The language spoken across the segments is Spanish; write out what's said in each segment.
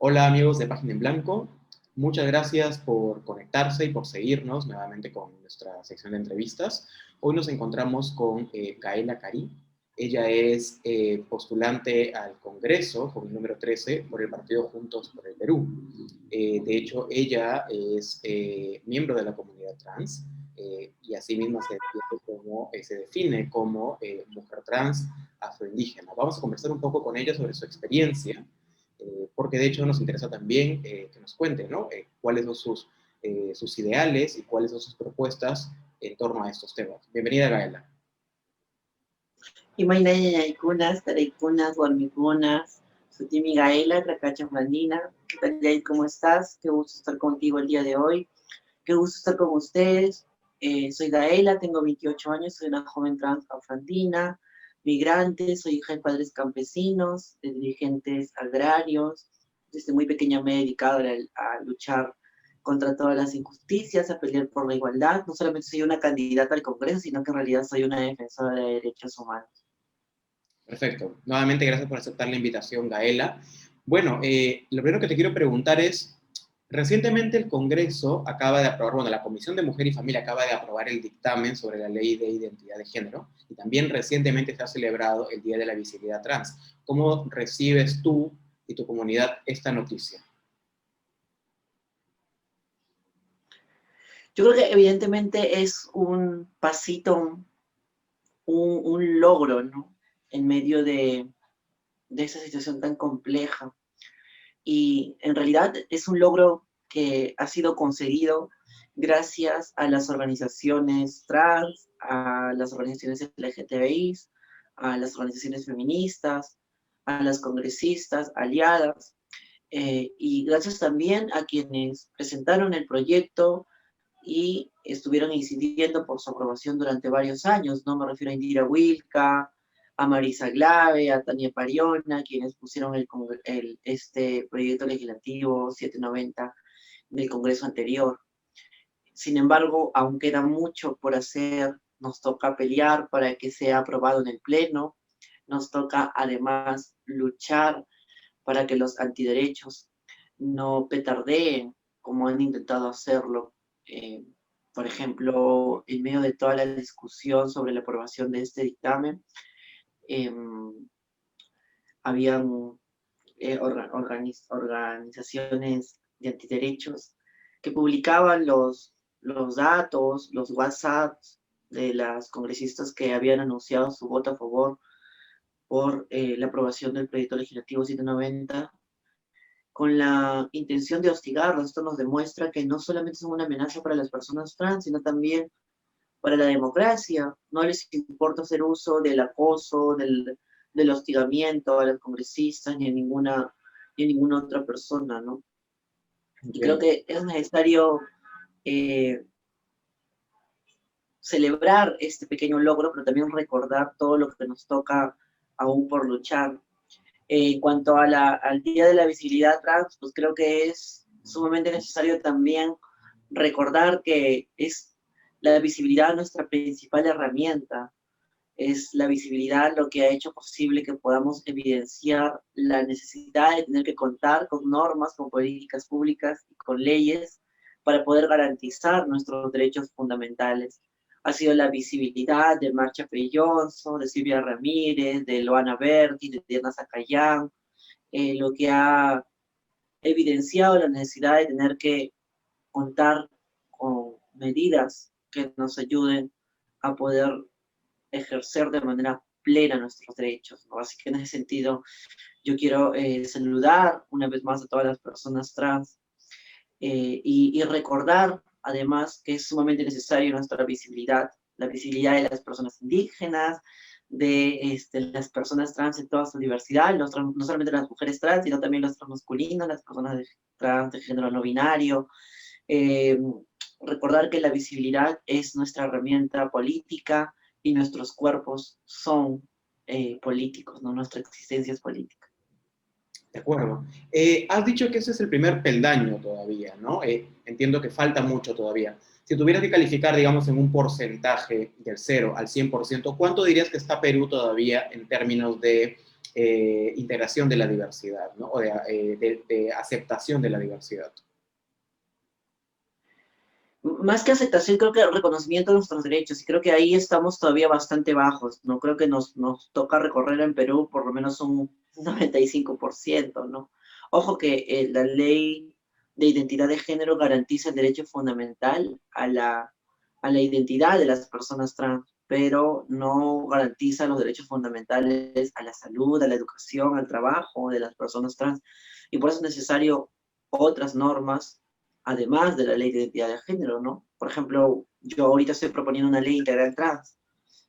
Hola amigos de Página en Blanco, muchas gracias por conectarse y por seguirnos nuevamente con nuestra sección de entrevistas. Hoy nos encontramos con Gaela Cari. Ella es postulante al Congreso con el número 13 por el partido Juntos por el Perú. De hecho, ella es miembro de la comunidad trans y asimismo se define como mujer trans afroindígena. Vamos a conversar un poco con ella sobre su experiencia porque de hecho nos interesa también que nos cuente, ¿no? Cuáles son sus ideales y cuáles son sus propuestas en torno a estos temas. Bienvenida, Gaela. Imaina Yayaykunas, Taraykunas, Guarmikunas, Sutimi Gaela, Tracacha Mandina. ¿Qué tal, Yair? ¿Cómo estás? Qué gusto estar contigo el día de hoy. Qué gusto estar con ustedes. Soy Gaela, tengo 28 años, soy una joven trans afroandina, migrante, soy hija de padres campesinos, de dirigentes agrarios. Desde muy pequeña me he dedicado a luchar contra todas las injusticias, a pelear por la igualdad. No solamente soy una candidata al Congreso, sino que en realidad soy una defensora de derechos humanos. Perfecto. Nuevamente, gracias por aceptar la invitación, Gaela. Bueno, lo primero que te quiero preguntar es, recientemente el Congreso acaba de aprobar, bueno, la Comisión de Mujer y Familia acaba de aprobar el dictamen sobre la Ley de Identidad de Género y también recientemente se ha celebrado el Día de la Visibilidad Trans. ¿Cómo recibes tú y tu comunidad esta noticia? Yo creo que evidentemente es un pasito, un logro, ¿no? En medio de esa situación tan compleja. Y en realidad es un logro que ha sido conseguido gracias a las organizaciones trans, a las organizaciones LGTBI, a las organizaciones feministas, a las congresistas aliadas, y gracias también a quienes presentaron el proyecto y estuvieron incidiendo por su aprobación durante varios años, ¿no? Me refiero a Indira Wilka, a Marisa Glave, a Tania Pariona, quienes pusieron este proyecto legislativo 790 del Congreso anterior. Sin embargo, aún queda mucho por hacer, nos toca pelear para que sea aprobado en el Pleno, nos toca además luchar para que los antiderechos no petardeen como han intentado hacerlo. Eh, por ejemplo, en medio de toda la discusión sobre la aprobación de este dictamen, eh, habían organizaciones de antiderechos que publicaban los datos, los WhatsApps de las congresistas que habían anunciado su voto a favor por la aprobación del proyecto legislativo 790 con la intención de hostigarlos. Esto nos demuestra que no solamente son una amenaza para las personas trans, sino también para la democracia. No les importa hacer uso del acoso, del hostigamiento a los congresistas ni a ninguna otra persona, ¿no? Y creo Entiendo. que es necesario celebrar este pequeño logro, pero también recordar todo lo que nos toca aún por luchar. En cuanto a al Día de la Visibilidad Trans, pues creo que es sumamente necesario también recordar que es la visibilidad nuestra principal herramienta. Es la visibilidad lo que ha hecho posible que podamos evidenciar la necesidad de tener que contar con normas, con políticas públicas y con leyes para poder garantizar nuestros derechos fundamentales. Ha sido la visibilidad de Marcha Johnson, de Silvia Ramírez, de Loana Berti, de Diana Zacayán, lo que ha evidenciado la necesidad de tener que contar con medidas que nos ayuden a poder ejercer de manera plena nuestros derechos, ¿no? Así que en ese sentido yo quiero saludar una vez más a todas las personas trans y recordar además que es sumamente necesaria nuestra visibilidad, la visibilidad de las personas indígenas, de las personas trans en toda su diversidad, no solamente las mujeres trans, sino también los transmasculinos, las personas trans de género no binario. Eh, Recordar que la visibilidad es nuestra herramienta política y nuestros cuerpos son políticos, ¿no? Nuestra existencia es política. De acuerdo. Has dicho que ese es el primer peldaño todavía, ¿no? Entiendo que falta mucho todavía. Si tuvieras que calificar, digamos, en un porcentaje del 0 al 100%, ¿cuánto dirías que está Perú todavía en términos de integración de la diversidad, ¿no? O de aceptación de la diversidad. Más que aceptación, creo que el reconocimiento de nuestros derechos, y creo que ahí estamos todavía bastante bajos, ¿no? Creo que nos toca recorrer en Perú por lo menos un 95%, ¿no? Ojo que la ley de identidad de género garantiza el derecho fundamental a la identidad de las personas trans, pero no garantiza los derechos fundamentales a la salud, a la educación, al trabajo de las personas trans, y por eso es necesario otras normas además de la ley de identidad de género, ¿no? Por ejemplo, yo ahorita estoy proponiendo una ley integral trans.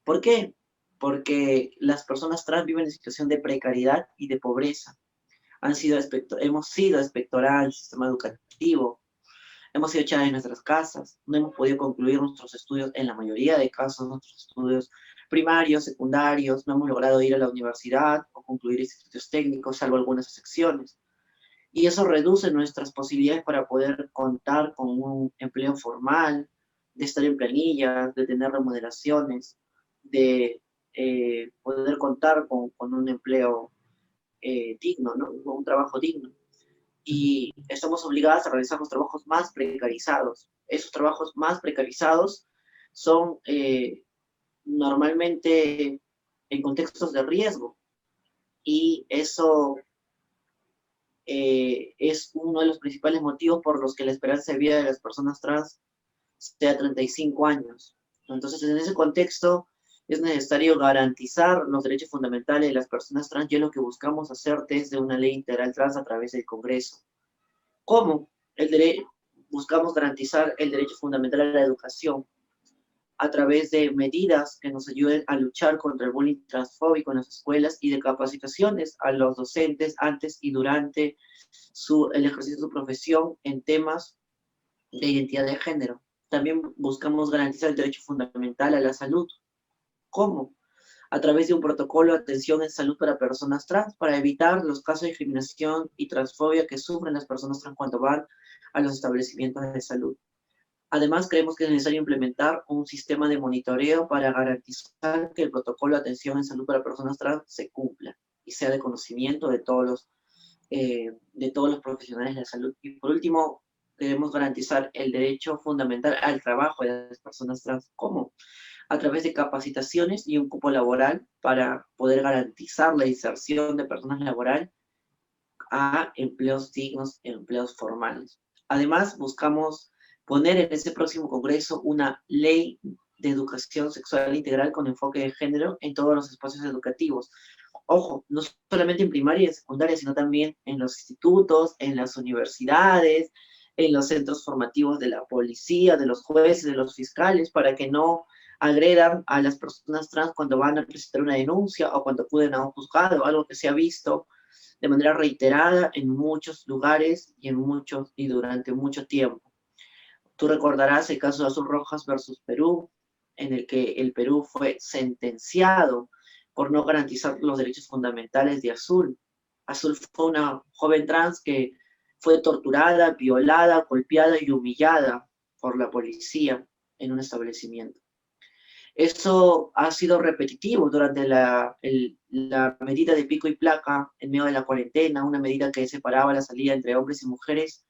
¿Por qué? Porque las personas trans viven en situación de precariedad y de pobreza. Hemos sido espectoradas del sistema educativo, hemos sido echadas de nuestras casas, no hemos podido concluir nuestros estudios, en la mayoría de casos, nuestros estudios primarios, secundarios, no hemos logrado ir a la universidad o concluir estudios técnicos, salvo algunas excepciones. Y eso reduce nuestras posibilidades para poder contar con un empleo formal, de estar en planilla, de tener remuneraciones, de poder contar con un empleo digno, ¿no? Con un trabajo digno. Y estamos obligadas a realizar los trabajos más precarizados. Esos trabajos más precarizados son normalmente en contextos de riesgo. Y eso es uno de los principales motivos por los que la esperanza de vida de las personas trans sea 35 años. Entonces, en ese contexto, es necesario garantizar los derechos fundamentales de las personas trans y es lo que buscamos hacer desde una ley integral trans a través del Congreso. ¿Cómo? Buscamos garantizar el derecho fundamental a la educación a través de medidas que nos ayuden a luchar contra el bullying transfóbico en las escuelas y de capacitaciones a los docentes antes y durante el ejercicio de su profesión en temas de identidad de género. También buscamos garantizar el derecho fundamental a la salud. ¿Cómo? A través de un protocolo de atención en salud para personas trans, para evitar los casos de discriminación y transfobia que sufren las personas trans cuando van a los establecimientos de salud. Además, creemos que es necesario implementar un sistema de monitoreo para garantizar que el protocolo de atención en salud para personas trans se cumpla y sea de conocimiento de todos los profesionales de la salud. Y por último, debemos garantizar el derecho fundamental al trabajo de las personas trans. ¿Cómo? A través de capacitaciones y un cupo laboral para poder garantizar la inserción de personas laborales a empleos dignos, empleos formales. Además, buscamos poner en ese próximo Congreso una ley de educación sexual integral con enfoque de género en todos los espacios educativos. Ojo, no solamente en primaria y en secundaria, sino también en los institutos, en las universidades, en los centros formativos de la policía, de los jueces, de los fiscales, para que no agredan a las personas trans cuando van a presentar una denuncia o cuando acuden a un juzgado, algo que se ha visto de manera reiterada en muchos lugares y durante mucho tiempo. Tú recordarás el caso de Azul Rojas versus Perú, en el que el Perú fue sentenciado por no garantizar los derechos fundamentales de Azul. Azul fue una joven trans que fue torturada, violada, golpeada y humillada por la policía en un establecimiento. Eso ha sido repetitivo durante la medida de pico y placa en medio de la cuarentena, una medida que separaba la salida entre hombres y mujeres,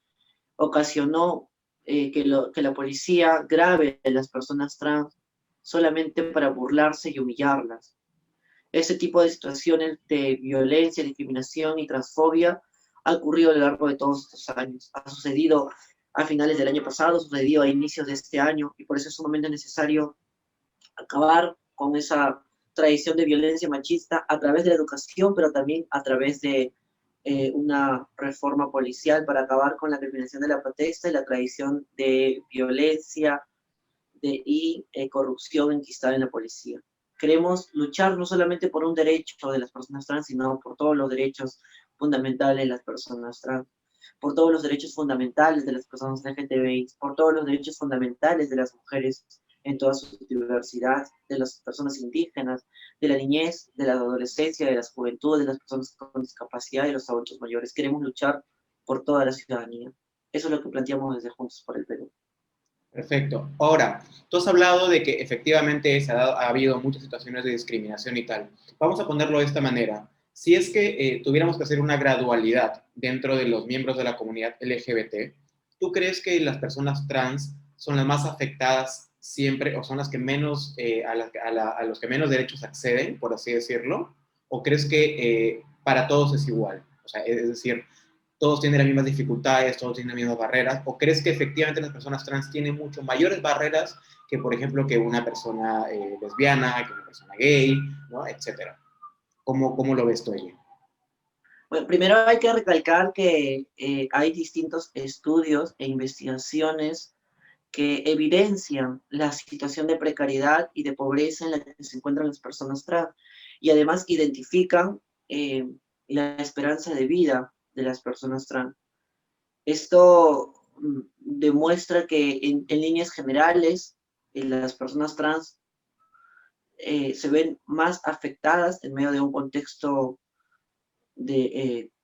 ocasionó que la policía grave a las personas trans solamente para burlarse y humillarlas. Ese tipo de situaciones de violencia, discriminación y transfobia ha ocurrido a lo largo de todos estos años. Ha sucedido a finales del año pasado, sucedió a inicios de este año, y por eso es sumamente necesario acabar con esa tradición de violencia machista a través de la educación, pero también a través de una reforma policial para acabar con la criminalización de la protesta y la tradición de violencia y corrupción enquistada en la policía. Queremos luchar no solamente por un derecho de las personas trans, sino por todos los derechos fundamentales de las personas trans, por todos los derechos fundamentales de las personas LGTBI, por todos los derechos fundamentales de las mujeres en toda su diversidad, de las personas indígenas, de la niñez, de la adolescencia, de las juventudes, de las personas con discapacidad y de los adultos mayores. Queremos luchar por toda la ciudadanía. Eso es lo que planteamos desde Juntos por el Perú. Perfecto. Ahora, tú has hablado de que efectivamente ha habido muchas situaciones de discriminación y tal. Vamos a ponerlo de esta manera. Si es que tuviéramos que hacer una gradualidad dentro de los miembros de la comunidad LGBT, ¿tú crees que las personas trans son las más afectadas siempre o son las que menos, a los que menos derechos acceden, por así decirlo? ¿O crees que para todos es igual? O sea, es decir, todos tienen las mismas dificultades, todos tienen las mismas barreras, o crees que efectivamente las personas trans tienen mucho mayores barreras que, por ejemplo, que una persona lesbiana, que una persona gay, ¿no? Etcétera. ¿Cómo lo ves tú allí? Bueno, primero hay que recalcar que hay distintos estudios e investigaciones que evidencian la situación de precariedad y de pobreza en la que se encuentran las personas trans y además identifican eh, la esperanza de vida de las personas trans. Esto demuestra que en líneas generales las personas trans se ven más afectadas en medio de un contexto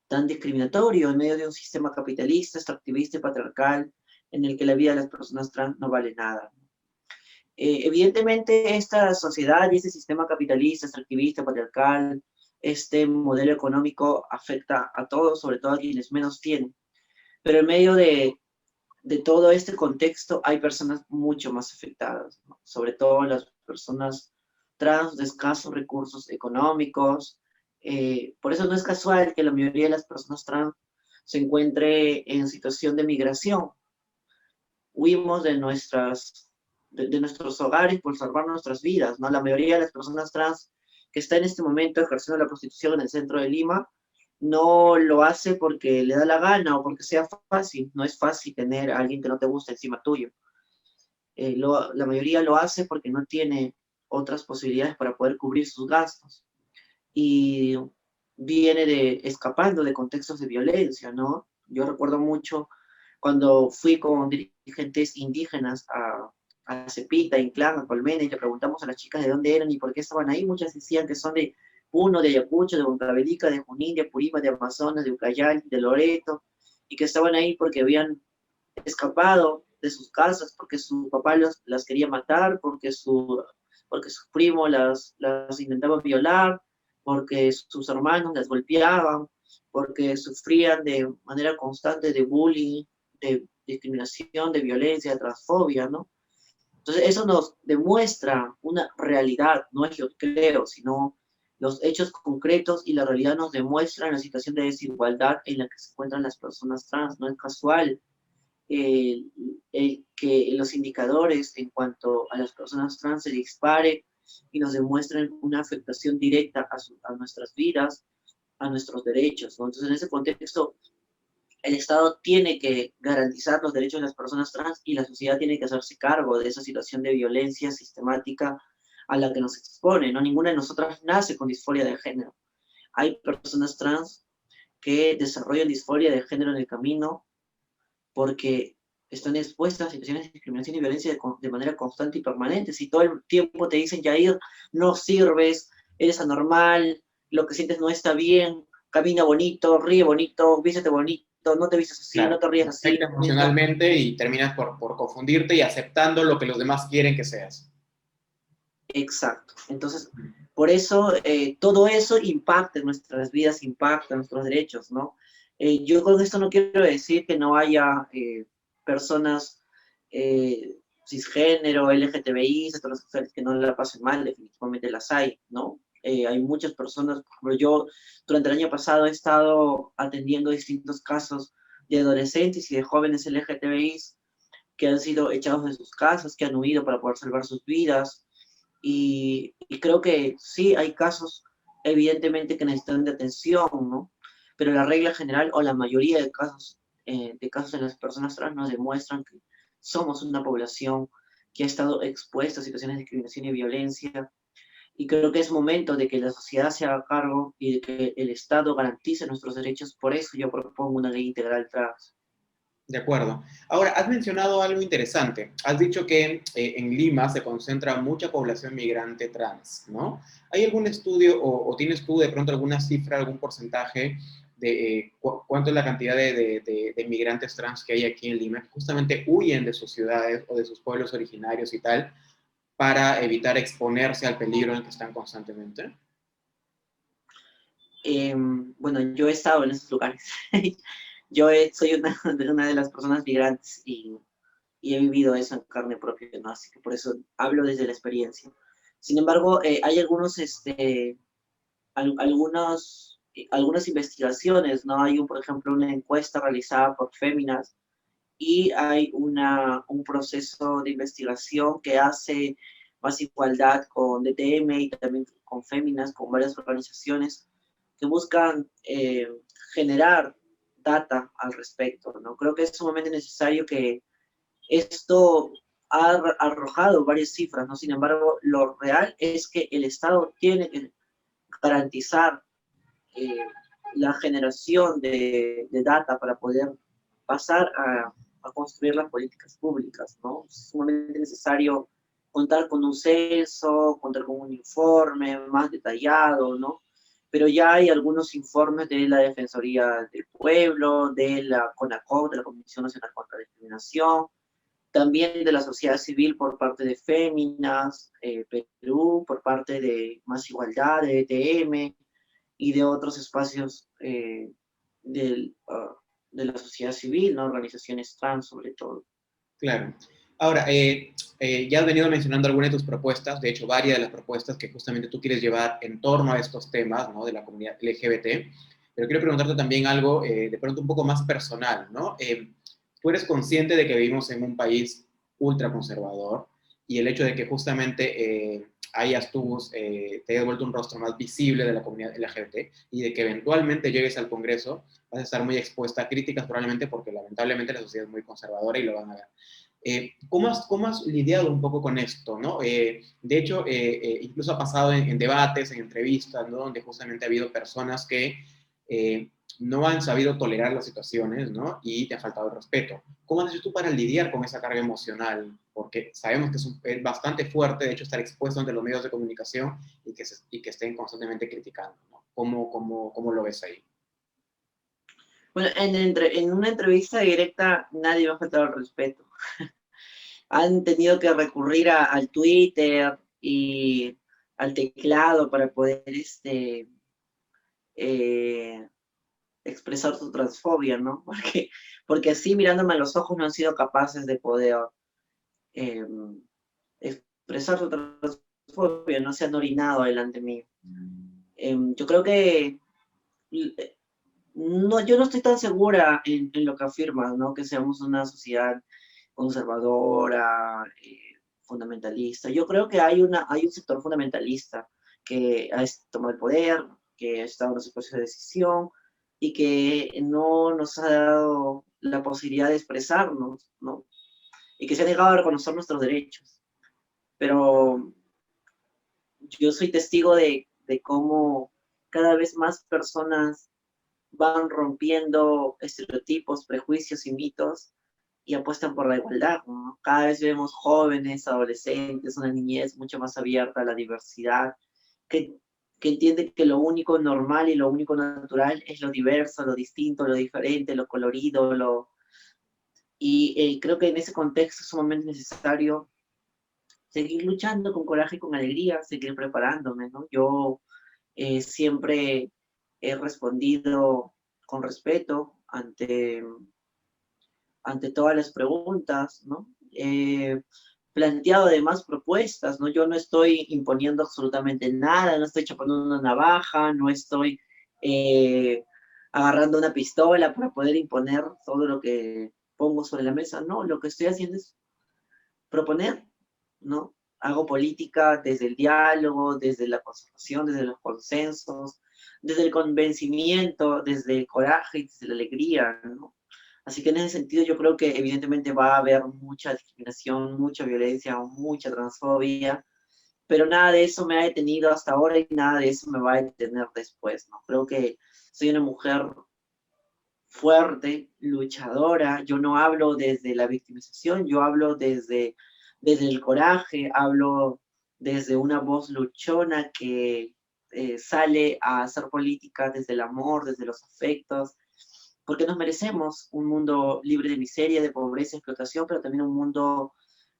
tan discriminatorio, en medio de un sistema capitalista, extractivista y patriarcal en el que la vida de las personas trans no vale nada. Evidentemente, esta sociedad y este sistema capitalista, extractivista, patriarcal, este modelo económico afecta a todos, sobre todo a quienes menos tienen. Pero en medio de todo este contexto hay personas mucho más afectadas, ¿no? Sobre todo las personas trans de escasos recursos económicos. Por eso no es casual que la mayoría de las personas trans se encuentre en situación de migración. Huimos de nuestros hogares por salvar nuestras vidas, ¿no? La mayoría de las personas trans que está en este momento ejerciendo la prostitución en el centro de Lima no lo hace porque le da la gana o porque sea fácil. No es fácil tener a alguien que no te gusta encima tuyo. La mayoría lo hace porque no tiene otras posibilidades para poder cubrir sus gastos. Y viene escapando de contextos de violencia, ¿no? Yo recuerdo mucho cuando fui con dirigentes indígenas a Cepita, Inclán, a Colmena, y le preguntamos a las chicas de dónde eran y por qué estaban ahí. Muchas decían que son de Puno, de Ayacucho, de Huancavelica, de Junín, de Apurímac, de Amazonas, de Ucayali, de Loreto, y que estaban ahí porque habían escapado de sus casas, porque su papá las quería matar, porque su primo las intentaba violar, porque sus hermanos las golpeaban, porque sufrían de manera constante de bullying, de discriminación, de violencia, de transfobia, ¿no? Entonces eso nos demuestra una realidad, no es yo creo, sino los hechos concretos y la realidad nos demuestran la situación de desigualdad en la que se encuentran las personas trans. No es casual eh, que los indicadores en cuanto a las personas trans se disparen y nos demuestren una afectación directa a nuestras vidas, a nuestros derechos, ¿no? Entonces, en ese contexto, el Estado tiene que garantizar los derechos de las personas trans y la sociedad tiene que hacerse cargo de esa situación de violencia sistemática a la que nos expone, ¿no? Ninguna de nosotras nace con disforia de género. Hay personas trans que desarrollan disforia de género en el camino porque están expuestas a situaciones de discriminación y violencia de manera constante y permanente. Si todo el tiempo te dicen, Jair, no sirves, eres anormal, lo que sientes no está bien, camina bonito, ríe bonito, vístete bonito, no te vistes así, no Claro, te rías así. afecta emocionalmente y terminas por confundirte y aceptando lo que los demás quieren que seas. Exacto. Entonces, por eso todo eso impacta en nuestras vidas, impacta en nuestros derechos, ¿no? Yo con esto no quiero decir que no haya personas cisgénero, LGTBI, heterosexuales que no la pasen mal, definitivamente las hay, ¿no? Hay muchas personas, por ejemplo, yo durante el año pasado he estado atendiendo distintos casos de adolescentes y de jóvenes LGTBI que han sido echados de sus casas, que han huido para poder salvar sus vidas, y creo que sí hay casos, evidentemente, que necesitan de atención, ¿no? Pero la regla general o la mayoría de casos en las personas trans nos demuestran que somos una población que ha estado expuesta a situaciones de discriminación y violencia. Y creo que es momento de que la sociedad se haga cargo y de que el Estado garantice nuestros derechos. Por eso yo propongo una ley integral trans. De acuerdo. Ahora, has mencionado algo interesante. Has dicho que en Lima se concentra mucha población migrante trans, ¿no? ¿Hay algún estudio o tienes tú de pronto alguna cifra, algún porcentaje de cuánto es la cantidad de migrantes trans que hay aquí en Lima que justamente huyen de sus ciudades o de sus pueblos originarios y tal para evitar exponerse al peligro en el que están constantemente? Bueno, yo he estado en esos lugares. Soy una de las personas migrantes y he vivido eso en carne propia, ¿no? Así que por eso hablo desde la experiencia. Sin embargo, hay algunas investigaciones, ¿no? Por ejemplo, una encuesta realizada por Féminas y hay un proceso de investigación que hace Más Igualdad con DTM y también con Féminas, con varias organizaciones que buscan generar data al respecto, ¿no? Creo que es sumamente necesario que esto ha arrojado varias cifras, ¿no? Sin embargo, lo real es que el Estado tiene que garantizar eh, la generación de data para poder pasar a construir las políticas públicas, ¿no? Es sumamente necesario contar con un censo, contar con un informe más detallado, ¿no? Pero ya hay algunos informes de la Defensoría del Pueblo, de la CONACOC, de la Comisión Nacional contra la Discriminación, también de la sociedad civil por parte de Féminas, Perú, por parte de Más Igualdad, de ETM y de otros espacios de la sociedad civil, ¿no? Organizaciones trans sobre todo. Claro. Ahora, ya has venido mencionando algunas de tus propuestas, de hecho, varias de las propuestas que justamente tú quieres llevar en torno a estos temas, ¿no? De la comunidad LGBT, pero quiero preguntarte también algo, de pronto un poco más personal, ¿no? Tú eres consciente de que vivimos en un país ultraconservador y el hecho de que justamente te hayas vuelto un rostro más visible de la comunidad LGBT y de que eventualmente llegues al Congreso, vas a estar muy expuesta a críticas probablemente porque lamentablemente la sociedad es muy conservadora y lo van a ver. ¿Cómo has lidiado un poco con esto? ¿No? De hecho, incluso ha pasado en debates, en entrevistas, ¿no? Donde justamente ha habido personas que no han sabido tolerar las situaciones, ¿no? Y te ha faltado el respeto. ¿Cómo has hecho tú para lidiar con esa carga emocional? Porque sabemos que es bastante fuerte, de hecho, estar expuesto ante los medios de comunicación y que estén constantemente criticando, ¿no? ¿Cómo lo ves ahí? Bueno, en una entrevista directa nadie me ha faltado el respeto. Han tenido que recurrir al Twitter y al teclado para poder eh, expresar su transfobia, ¿no? Porque así mirándome a los ojos no han sido capaces de poder eh, expresar su transfobia, no se han orinado delante mío. Yo creo que no, yo no estoy tan segura en lo que afirmas, ¿no? Que seamos una sociedad conservadora, fundamentalista. Yo creo que hay un sector fundamentalista que ha tomado el poder, que está en los espacios de decisión y que no nos ha dado la posibilidad de expresarnos, ¿no? Y que se ha negado a reconocer nuestros derechos. Pero yo soy testigo de cómo cada vez más personas van rompiendo estereotipos, prejuicios y mitos y apuestan por la igualdad, ¿no? Cada vez vemos jóvenes, adolescentes, una niñez mucho más abierta a la diversidad, que, que entiende que lo único normal y lo único natural es lo diverso, lo distinto, lo diferente, lo colorido, creo que en ese contexto es sumamente necesario seguir luchando con coraje y con alegría, seguir preparándome, ¿no? Yo siempre he respondido con respeto ante todas las preguntas, ¿no? Planteado además propuestas, ¿no? Yo no estoy imponiendo absolutamente nada, no estoy chapando una navaja, no estoy agarrando una pistola para poder imponer todo lo que pongo sobre la mesa, no, lo que estoy haciendo es proponer, ¿no? Hago política desde el diálogo, desde la concertación, desde los consensos, desde el convencimiento, desde el coraje, desde la alegría, ¿no? Así que en ese sentido yo creo que evidentemente va a haber mucha discriminación, mucha violencia, mucha transfobia, pero nada de eso me ha detenido hasta ahora y nada de eso me va a detener después, ¿no? Creo que soy una mujer fuerte, luchadora, yo no hablo desde la victimización, yo hablo desde el coraje, hablo desde una voz luchona que sale a hacer política desde el amor, desde los afectos, porque nos merecemos un mundo libre de miseria, de pobreza, explotación, pero también un mundo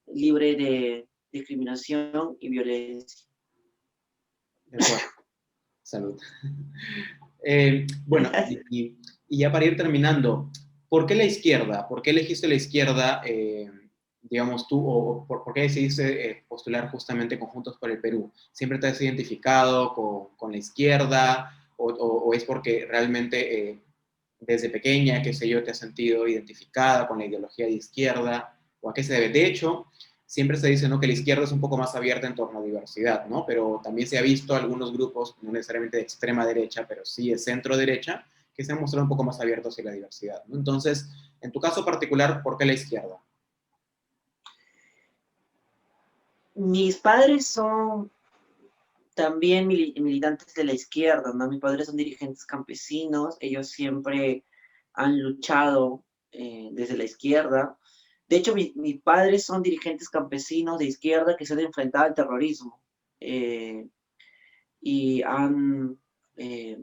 libre de discriminación y violencia. De acuerdo. Salud. Bueno, y ya para ir terminando, ¿por qué la izquierda? ¿Por qué elegiste la izquierda, digamos tú, o por qué decidiste postular justamente Conjuntos por el Perú? ¿Siempre te has identificado con la izquierda o es porque realmente desde pequeña, qué sé yo, te has sentido identificada con la ideología de izquierda? ¿O a qué se debe? De hecho, siempre se dice, ¿no?, que la izquierda es un poco más abierta en torno a diversidad, ¿no? Pero también se ha visto algunos grupos, no necesariamente de extrema derecha, pero sí de centro derecha, que se han mostrado un poco más abiertos hacia la diversidad, ¿no? Entonces, en tu caso particular, ¿por qué la izquierda? Mis padres son también militantes de la izquierda, ¿no? Mis padres son dirigentes campesinos, ellos siempre han luchado desde la izquierda. De hecho, mis padres son dirigentes campesinos de izquierda que se han enfrentado al terrorismo eh, y eh,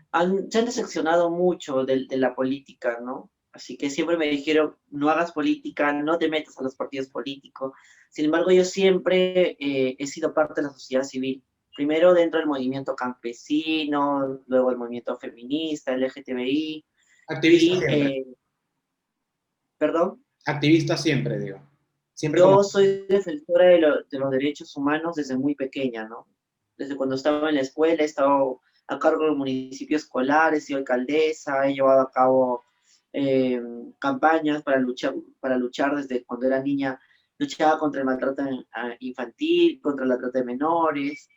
se han decepcionado mucho de la política, ¿no? Así que siempre me dijeron, no hagas política, no te metas a los partidos políticos. Sin embargo, yo siempre he sido parte de la sociedad civil. Primero dentro del movimiento campesino, luego el movimiento feminista, LGTBI, Activista y, siempre. perdón, Activista siempre, digo. Siempre como... yo soy defensora de los derechos humanos desde muy pequeña, ¿no? Desde cuando estaba en la escuela, he estado a cargo del municipio escolar, he sido alcaldesa, he llevado a cabo eh, campañas para luchar desde cuando era niña, luchaba contra el maltrato infantil, contra la trata de menores,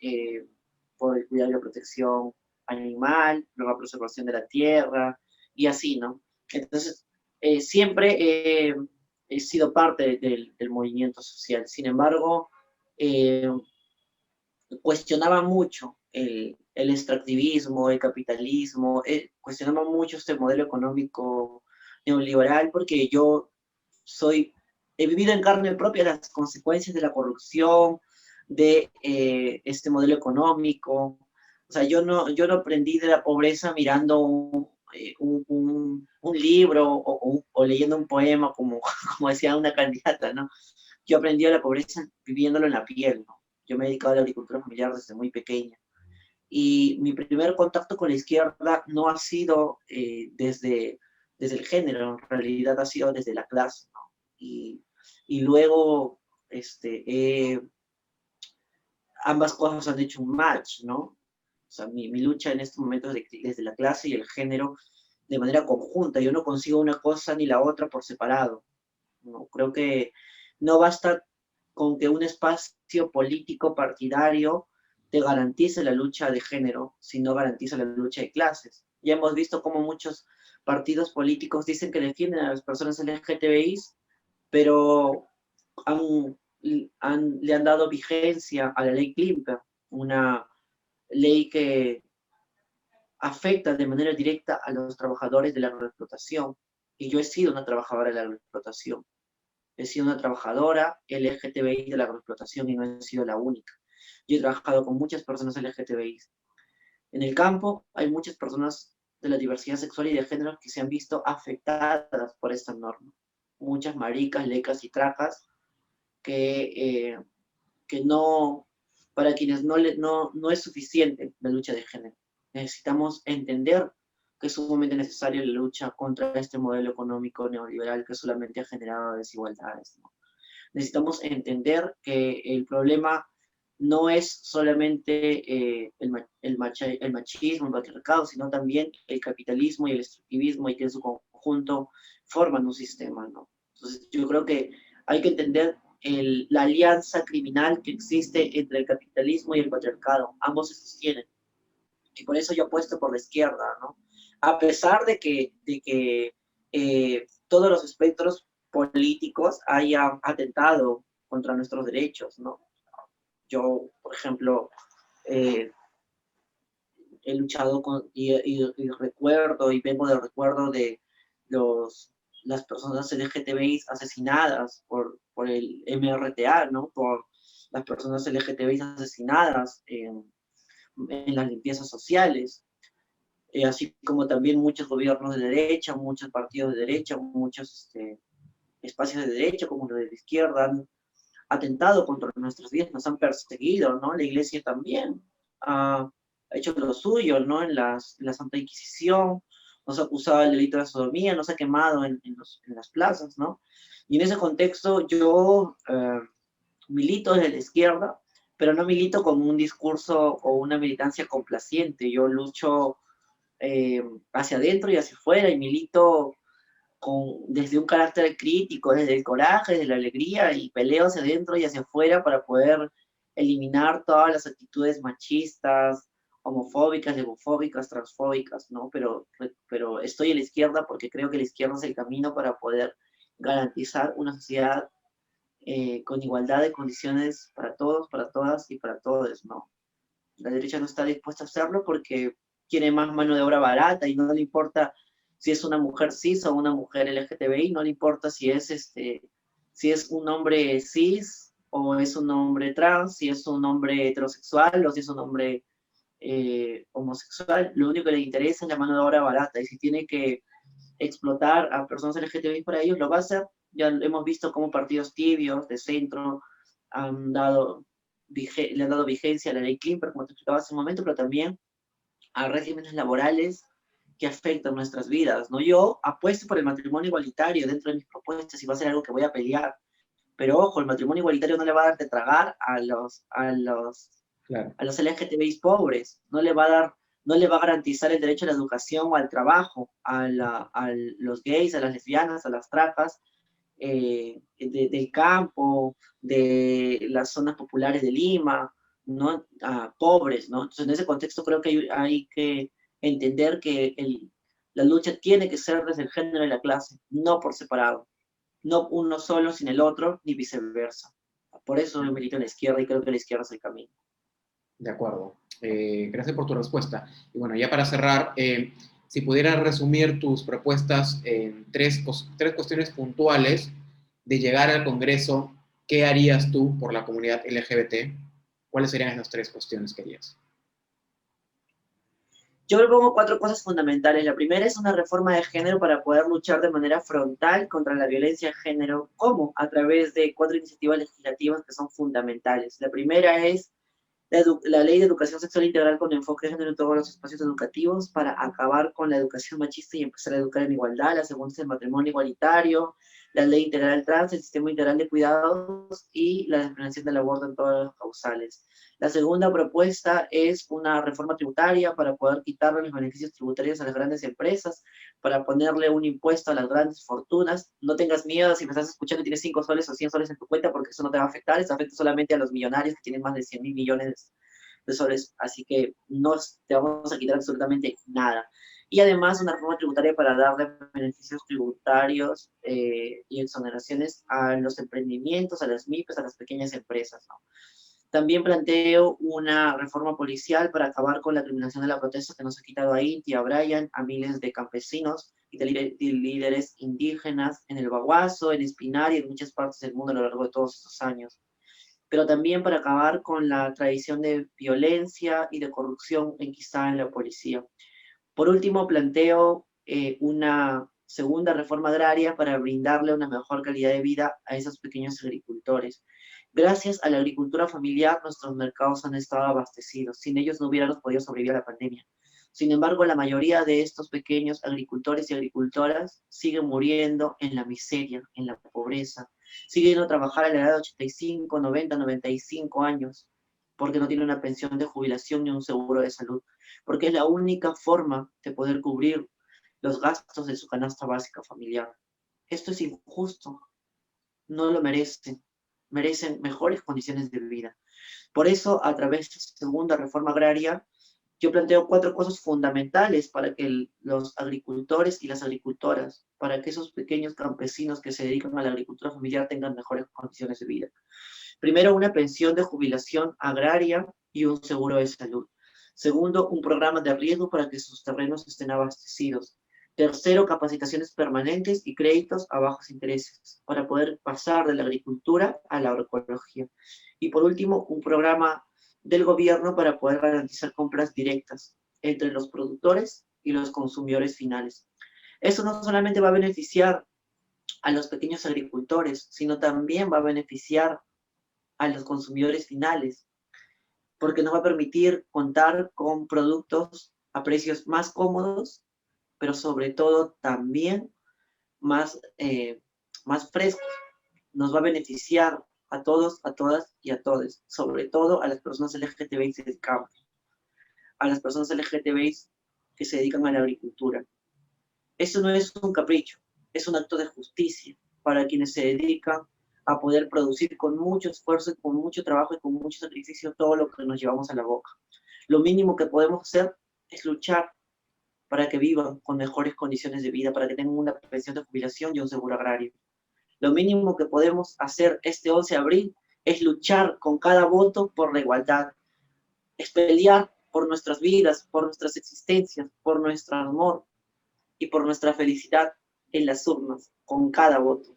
por el cuidado y la protección animal, por la preservación de la tierra, y así, ¿no? Entonces, siempre he sido parte del movimiento social. Sin embargo, eh, cuestionaba mucho el extractivismo, el capitalismo, cuestionaba mucho este modelo económico neoliberal porque yo he vivido en carne propia las consecuencias de la corrupción, de este modelo económico. O sea, yo no aprendí de la pobreza mirando un libro o leyendo un poema, como, como decía una candidata, ¿no? Yo aprendí a la pobreza viviéndolo en la piel, ¿no? Yo me he dedicado a la agricultura familiar desde muy pequeña. Y mi primer contacto con la izquierda no ha sido desde el género, en realidad ha sido desde la clase, ¿no? Y luego, ambas cosas han hecho un match, ¿no? O sea, mi lucha en este momento es desde la clase y el género de manera conjunta. Yo no consigo una cosa ni la otra por separado, ¿no? Creo que no basta con que un espacio político partidario te garantice la lucha de género, si no garantiza la lucha de clases. Ya hemos visto cómo muchos partidos políticos dicen que defienden a las personas LGTBI, pero han, le han dado vigencia a la ley Klimper, una ley que afecta de manera directa a los trabajadores de la agroexplotación. Y yo he sido una trabajadora de la agroexplotación. He sido una trabajadora LGTBI de la agroexplotación y no he sido la única. Yo he trabajado con muchas personas LGTBI. En el campo hay muchas personas de la diversidad sexual y de género que se han visto afectadas por esta norma. Muchas maricas, lecas y tracas que, que no, para quienes no es suficiente la lucha de género. Necesitamos entender que es sumamente necesaria la lucha contra este modelo económico neoliberal que solamente ha generado desigualdades, ¿no? Necesitamos entender que el problema no es solamente el machismo, el patriarcado, sino también el capitalismo y el extractivismo y que en su conjunto forman un sistema, ¿no? Entonces yo creo que hay que entender la alianza criminal que existe entre el capitalismo y el patriarcado. Ambos se sostienen. Y por eso yo apuesto por la izquierda, ¿no? A pesar de que todos los espectros políticos hayan atentado contra nuestros derechos, ¿no? Yo, por ejemplo, eh, he luchado y recuerdo y vengo del recuerdo de los, las personas LGTBI asesinadas por el MRTA, ¿no? Por las personas LGTBI asesinadas en las limpiezas sociales, así como también muchos gobiernos de derecha, muchos partidos de derecha, muchos espacios de derecha como los de la izquierda han atentado contra nuestras vidas, nos han perseguido, ¿no? La iglesia también. ha hecho lo suyo, ¿no? En la Santa Inquisición, nos ha acusado del delito de sodomía, nos ha quemado en las plazas, ¿no? Y en ese contexto yo milito desde la izquierda, pero no milito con un discurso o una militancia complaciente. Yo lucho hacia adentro y hacia afuera y milito desde un carácter crítico, desde el coraje, desde la alegría y peleo hacia adentro y hacia afuera para poder eliminar todas las actitudes machistas, homofóbicas, legofóbicas, transfóbicas, ¿no? Pero estoy en la izquierda porque creo que la izquierda es el camino para poder garantizar una sociedad con igualdad de condiciones para todos, para todas y para todos, ¿no? La derecha no está dispuesta a hacerlo porque quiere más mano de obra barata y no le importa si es una mujer cis o una mujer LGTBI, no le importa si es un hombre cis o es un hombre trans, si es un hombre heterosexual o si es un hombre homosexual, lo único que le interesa es la mano de obra barata y si tiene que explotar a personas LGTBI para ellos, lo va a hacer. Ya hemos visto cómo partidos tibios de centro han dado, le han dado vigencia a la ley Klimper, como te explicaba hace un momento, pero también a regímenes laborales que afectan nuestras vidas, ¿no? Yo apuesto por el matrimonio igualitario dentro de mis propuestas y va a ser algo que voy a pelear, pero ojo, el matrimonio igualitario no le va a dar de tragar Claro. a los LGTBI pobres, no le va a garantizar el derecho a la educación o al trabajo a los gays, a las lesbianas, a las trans, del campo, de las zonas populares de Lima, ¿no? A pobres, ¿no? Entonces, en ese contexto creo que hay que entender que la lucha tiene que ser desde el género y la clase, no por separado, no uno solo sin el otro, ni viceversa. Por eso yo milito en la izquierda y creo que la izquierda es el camino. De acuerdo. Gracias por tu respuesta. Y bueno, ya para cerrar, si pudieras resumir tus propuestas en tres cuestiones puntuales de llegar al Congreso, ¿qué harías tú por la comunidad LGBT? ¿Cuáles serían esas tres cuestiones que harías? Yo propongo cuatro cosas fundamentales. La primera es una reforma de género para poder luchar de manera frontal contra la violencia de género. ¿Cómo? A través de cuatro iniciativas legislativas que son fundamentales. La primera es la Ley de Educación Sexual Integral con enfoque de género en todos los espacios educativos para acabar con la educación machista y empezar a educar en igualdad. La segunda es el matrimonio igualitario, la Ley Integral Trans, el Sistema Integral de Cuidados y la despenalización del aborto en todas las causales. La segunda propuesta es una reforma tributaria para poder quitarle los beneficios tributarios a las grandes empresas, para ponerle un impuesto a las grandes fortunas. No tengas miedo si me estás escuchando y tienes 5 soles o 100 soles en tu cuenta, porque eso no te va a afectar, eso afecta solamente a los millonarios que tienen más de 100.000 millones de soles, así que no te vamos a quitar absolutamente nada. Y además una reforma tributaria para darle beneficios tributarios y exoneraciones a los emprendimientos, a las MIPES, a las pequeñas empresas, ¿no? También planteo una reforma policial para acabar con la criminalización de la protesta que nos ha quitado a Inti, a Brian, a miles de campesinos y de líderes indígenas en el Baguazo, en Espinar y en muchas partes del mundo a lo largo de todos estos años. Pero también para acabar con la tradición de violencia y de corrupción enquistada en la policía. Por último, planteo una segunda reforma agraria para brindarle una mejor calidad de vida a esos pequeños agricultores. Gracias a la agricultura familiar, nuestros mercados han estado abastecidos. Sin ellos no hubiéramos podido sobrevivir a la pandemia. Sin embargo, la mayoría de estos pequeños agricultores y agricultoras siguen muriendo en la miseria, en la pobreza. Siguen a trabajar a la edad de 85, 90, 95 años, porque no tienen una pensión de jubilación ni un seguro de salud, porque es la única forma de poder cubrir los gastos de su canasta básica familiar. Esto es injusto, no lo merecen, merecen mejores condiciones de vida. Por eso, a través de esta segunda reforma agraria, yo planteo cuatro cosas fundamentales para que los agricultores y las agricultoras, para que esos pequeños campesinos que se dedican a la agricultura familiar tengan mejores condiciones de vida. Primero, una pensión de jubilación agraria y un seguro de salud. Segundo, un programa de riesgo para que sus terrenos estén abastecidos. Tercero, capacitaciones permanentes y créditos a bajos intereses para poder pasar de la agricultura a la agroecología. Y por último, un programa del gobierno para poder garantizar compras directas entre los productores y los consumidores finales. Eso no solamente va a beneficiar a los pequeños agricultores, sino también va a beneficiar a los consumidores finales. porque nos va a permitir contar con productos a precios más cómodos, pero sobre todo también más frescos. Nos va a beneficiar a todos, a todas y a todos, sobre todo a las personas LGTBI del campo, a las personas LGTBI que se dedican a la agricultura. Eso no es un capricho, es un acto de justicia para quienes se dedican a poder producir con mucho esfuerzo, con mucho trabajo y con mucho sacrificio todo lo que nos llevamos a la boca. Lo mínimo que podemos hacer es luchar para que vivan con mejores condiciones de vida, para que tengan una pensión de jubilación y un seguro agrario. Lo mínimo que podemos hacer este 11 de abril es luchar con cada voto por la igualdad, es pelear por nuestras vidas, por nuestras existencias, por nuestro amor y por nuestra felicidad en las urnas, con cada voto.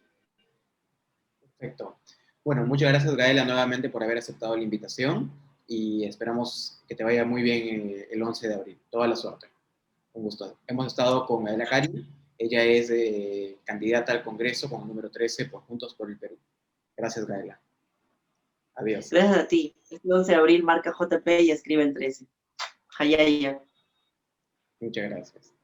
Perfecto. Bueno, muchas gracias, Gaela, nuevamente por haber aceptado la invitación y esperamos que te vaya muy bien el 11 de abril. Toda la suerte. Un gusto. Hemos estado con Gaela Cari. Ella es candidata al Congreso con el número 13 por Juntos por el Perú. Gracias, Gaela. Adiós. Gracias a ti. Este 11 de abril marca JP y escribe el 13. Jayaya. Muchas gracias.